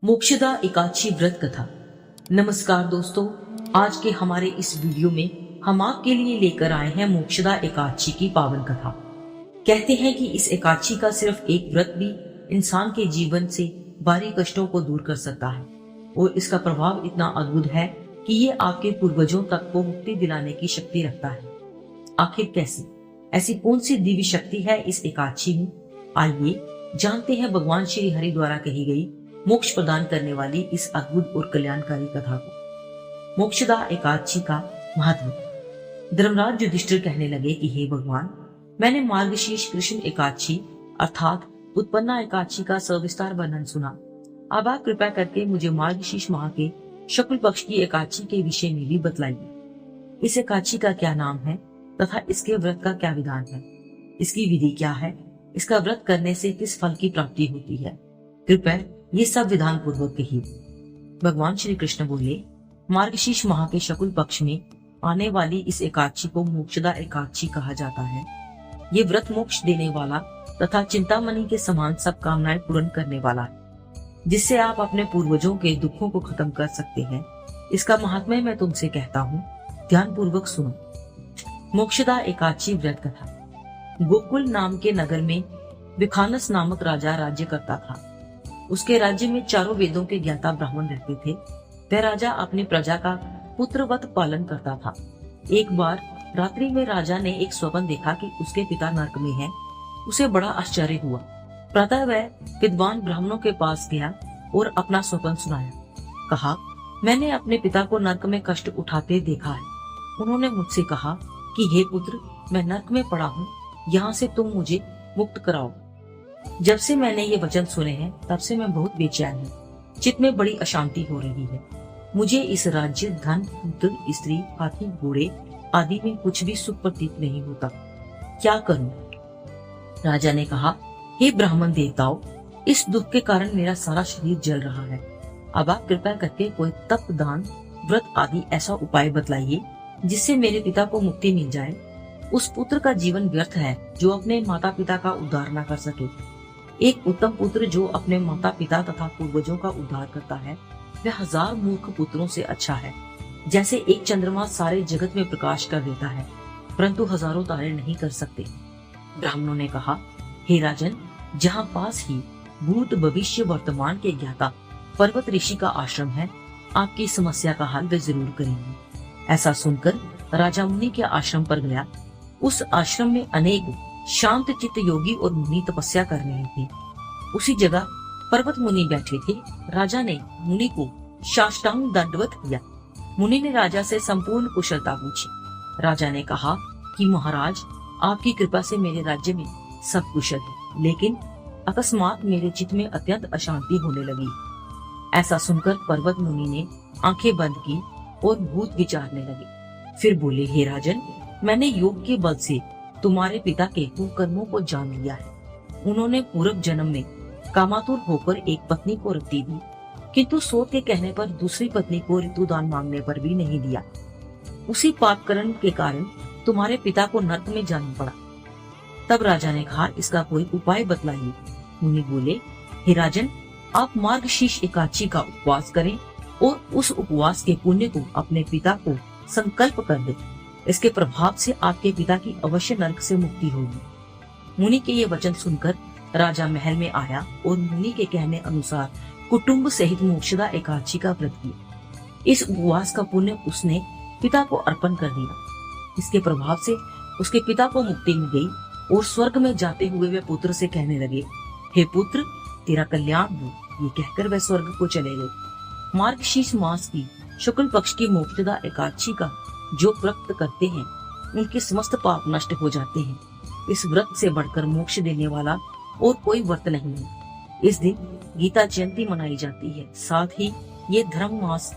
मोक्षदा एकादशी व्रत कथा। नमस्कार दोस्तों, आज के हमारे इस वीडियो में हम आपके लिए लेकर आए हैं मोक्षदा एकादशी की पावन कथा। कहते हैं कि इस एकादशी का सिर्फ एक व्रत भी इंसान के जीवन से भारी कष्टों को दूर कर सकता है और इसका प्रभाव इतना अद्भुत है कि ये आपके पूर्वजों तक को मुक्ति दिलाने की शक्ति रखता है। आखिर कैसे, ऐसी कौन सी दिव्य शक्ति है इस एकादशी में? आइए जानते हैं भगवान श्री हरि द्वारा कही गई मोक्ष प्रदान करने वाली इस अद्भुत और कल्याणकारी कथा को। मोक्षदा एकादशी का महत्व। धर्मराज युधिष्ठिर कहने लगे कि हे भगवान, मैंने मार्गशीर्ष कृष्ण एकादशी अर्थात उत्पन्ना एकादशी का सविस्तार वर्णन सुना। अब आप कृपया करके मुझे मार्गशीर्ष माह के शुक्ल पक्ष की एकादशी के विषय में भी बतलाइए। इस एकादशी का क्या नाम है तथा इसके व्रत का क्या विधान है, इसकी विधि क्या है, इसका व्रत करने से किस फल की प्राप्ति होती है, कृपया ये सब विधान पूर्वक कहिए। भगवान श्री कृष्ण बोले, मार्गशीर्ष माह के शुक्ल पक्ष में आने वाली इस एकादशी को मोक्षदा एकादशी कहा जाता है। ये व्रत मोक्ष देने वाला तथा चिंतामणि के समान सब कामनाएं पूर्ण करने वाला है, जिससे आप अपने पूर्वजों के दुखों को खत्म कर सकते हैं। इसका महात्म्य मैं तुमसे कहता हूँ, ध्यान पूर्वक सुनो। मोक्षदा एकादशी व्रत कथा। गोकुल नाम के नगर में विखानस नामक राजा राज्य करता था। उसके राज्य में चारों वेदों के ज्ञाता ब्राह्मण रहते थे। वह राजा अपनी प्रजा का पुत्रवत पालन करता था। एक बार रात्रि में राजा ने एक स्वप्न देखा कि उसके पिता नरक में हैं। उसे बड़ा आश्चर्य हुआ। प्रातः वह विद्वान ब्राह्मणों के पास गया और अपना स्वप्न सुनाया। कहा, मैंने अपने पिता को नरक में कष्ट उठाते देखा है। उन्होंने मुझसे कहा कि हे पुत्र, मैं नरक में पड़ा हूँ, यहाँ से तुम मुझे मुक्त कराओ। जब से मैंने ये वचन सुने हैं तब से मैं बहुत बेचैन हूँ। चित्त में बड़ी अशांति हो रही है। मुझे इस राज्य, धन, पुत्र, स्त्री, हाथी, घोड़े आदि में कुछ भी सुख प्रतीत नहीं होता। क्या करूं? राजा ने कहा, हे ब्राह्मण देवताओं, इस दुख के कारण मेरा सारा शरीर जल रहा है। अब आप कृपया करके कोई तप, दान, व्रत आदि ऐसा उपाय बतलाइए जिससे मेरे पिता को मुक्ति मिल जाए। उस पुत्र का जीवन व्यर्थ है जो अपने माता पिता का उद्धार न कर सके। एक उत्तम पुत्र जो अपने माता पिता तथा पूर्वजों का उद्धार करता है, वह 1000 मूर्ख पुत्रों से अच्छा है। जैसे एक चंद्रमा सारे जगत में प्रकाश कर देता है, परंतु हजारों तारे नहीं कर सकते। ब्राह्मणों ने कहा, हे राजन, जहाँ पास ही भूत, भविष्य, वर्तमान के ज्ञाता पर्वत ऋषि का आश्रम है, आपकी समस्या का हल वे जरूर करेंगे। ऐसा सुनकर राजा मुनि के आश्रम पर गया। उस आश्रम में अनेक शांत चित्त योगी और मुनि तपस्या कर रहे थे। उसी जगह पर्वत मुनि बैठे थे। राजा ने मुनि को साष्टांग दंडवत किया। मुनि ने राजा से संपूर्ण कुशलता पूछी। राजा ने कहा कि महाराज, आपकी कृपा से मेरे राज्य में सब कुशल है, लेकिन अकस्मात मेरे चित्त में अत्यंत अशांति होने लगी। ऐसा सुनकर पर्वत मुनि ने आंखें बंद की और भूत विचारने लगे। फिर बोले, हे राजन, मैंने योग के बल से तुम्हारे पिता के कुकर्मों को जान लिया है। उन्होंने पूर्व जन्म में कामातुर होकर एक पत्नी को रति दी, किंतु सोच के कहने पर दूसरी पत्नी को ऋतुदान मांगने पर भी नहीं दिया। उसी पापकर्म के कारण तुम्हारे पिता को नरक में जाना पड़ा। तब राजा ने कहा, इसका कोई उपाय बतलाइए। मुनि बोले, हे राजन, आप मार्गशीर्ष एकादशी का उपवास करें और उस उपवास के पुण्य को अपने पिता को संकल्प कर दे। इसके प्रभाव से आपके पिता की अवश्य नरक से मुक्ति होगी। मुनि के ये वचन सुनकर राजा महल में आया और मुनि के कहने अनुसार कुटुंब सहित मोक्षदा एकादशी का व्रत किया। इस उपवास का पुण्य उसने पिता को अर्पण कर दिया। इसके प्रभाव से उसके पिता को मुक्ति मिल गई और स्वर्ग में जाते हुए वे पुत्र से कहने लगे, हे पुत्र, तेरा कल्याण हो। ये कहकर वह स्वर्ग को चले गए। मार्गशीर्ष मास की शुक्ल पक्ष की मोक्षदा एकादशी का जो व्रत करते हैं, उनके समस्त पाप नष्ट हो जाते हैं। इस व्रत से बढ़कर मोक्ष देने वाला और कोई व्रत नहीं है। इस दिन गीता जयंती मनाई जाती है। साथ ही ये धर्म मास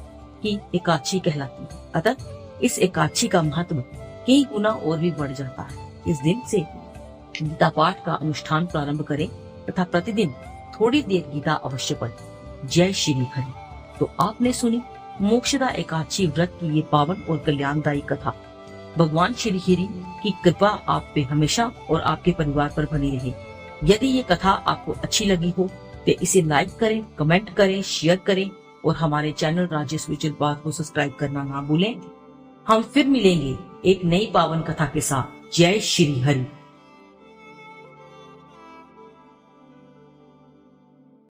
की एकादशी कहलाती है। अतः इस एकादशी का महत्व कई गुना और भी बढ़ जाता है। इस दिन से गीता पाठ का अनुष्ठान प्रारंभ करें तथा प्रतिदिन थोड़ी देर गीता अवश्य पढ़ें। जय श्री हरि। तो आपने सुनी मोक्षदा एकादशी व्रत की ये पावन और कल्याणदायी कथा। भगवान श्री हरि की कृपा आप पे हमेशा और आपके परिवार पर बनी रहे। यदि ये कथा आपको अच्छी लगी हो तो इसे लाइक करें, कमेंट करें, शेयर करें और हमारे चैनल राजेश विचल बात को सब्सक्राइब करना ना भूलें। हम फिर मिलेंगे एक नई पावन कथा के साथ। जय श्री हरि।